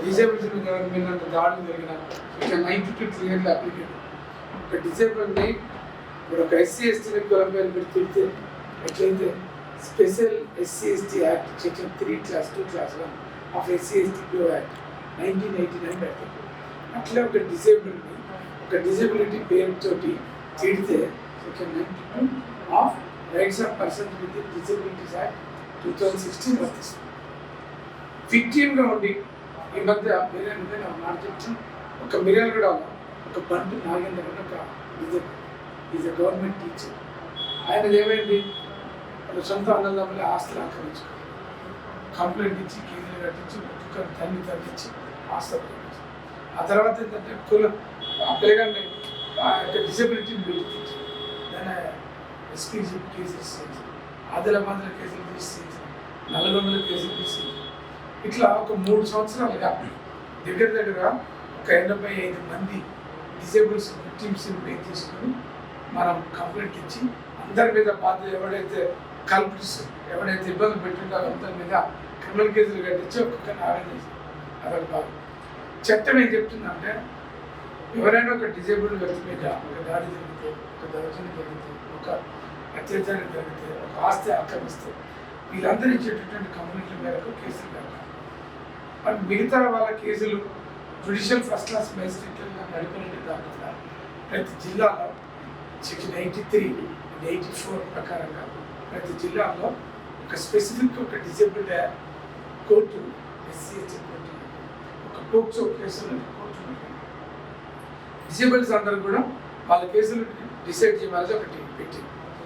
Disciples మీద దాడులు జరిగిన ఇట్లా 92 క్లియర్లీ అప్లికేట్. ఒక డిసేబుల్ని ఇప్పుడు ఒక ఎస్సీ ఎస్టీలకు కులం పేరు తిడితే ఎట్లయితే special SC ST act section 3 class 2 class 1 of SC ST PO act 1989 పెట్టారు. అట్లా ఒక డిసేబుల్ని ఒక డిసేబిలిటీ పేరుతోటి తిడితే section 92 of rights of persons with disabilities act 2016 వర్తిస్తుంది. విక్టిమ్గా ఉండి ఈ మధ్య మీరేంటే మాట చెప్తాను, ఒక మిరియల్ కూడా ఒక బంటు నాగేంద్ర ఒక ఈజ్ అ గవర్నమెంట్ టీచర్. ఆయనది ఏమైంది, వాళ్ళ సొంత అన్నదమ్ముల ఆస్తులు ఆక్రమించుకోవాలి, కంప్లైంట్ ఇచ్చి కేసులు కట్టించి ఒక్కొక్క తల్లి తగ్గించి ఆస్తులు కట్టించి ఆ తర్వాత ఏంటంటే ఆ పిల్లగాన్ని డిసబిలిటీని పెట్టి దాని ఎస్పీజీ కేసులు తీసేసి ఆదిలాబాద్లో కేసులు తీసేసి నల్గొండలో కేసులు తీసేసి ఇట్లా ఒక 3 సంవత్సరాలుగా దగ్గర ఒక 85 మంది డిసేబుల్స్ విక్టిమ్స్ని పే చేసుకొని మనం కంప్లైంట్ ఇచ్చి అందరి మీద బాధ్యత ఎవడైతే కల్పిస్ ఎవడైతే ఇబ్బంది పెట్టింటారో అందరి మీద క్రిమినల్ కేసులు కట్టించి ఒక్కొక్కరిని ఆర్డర్ చేసి అదొక భాగం. చట్టం ఏం చెప్తుందంటే ఎవరైనా ఒక డిజేబుల్డ్ వ్యక్తి మీద ఒక దాడి జరిగితే, ఒక దౌర్జన్యం జరిగితే, ఒక అత్యాచారం జరిగితే, ఒక ఆస్తి ఆక్రమిస్తే వీళ్ళందరూ ఇచ్చేటటువంటి కంప్లైంట్ల మేరకు కేసులు కట్టాలి. మరి మిగతా వాళ్ళ కేసులు జ్యుడిషియల్ ఫస్ట్ క్లాస్ మేజిస్ట్రేట్లుగా నడిపినట్టు కాకుండా ప్రతి జిల్లాలో సెక్షన్ 83 and 84 ప్రకారంగా ప్రతి జిల్లాలో ఒక స్పెసిఫిక్ ఒక disabled court, SC ST court, ఒక పోక్సో కేసులు కోర్టు డిసేబుల్స్ అందరూ కూడా వాళ్ళ కేసులు డిసైడ్ చేయమని ఒకటి పెట్టింది.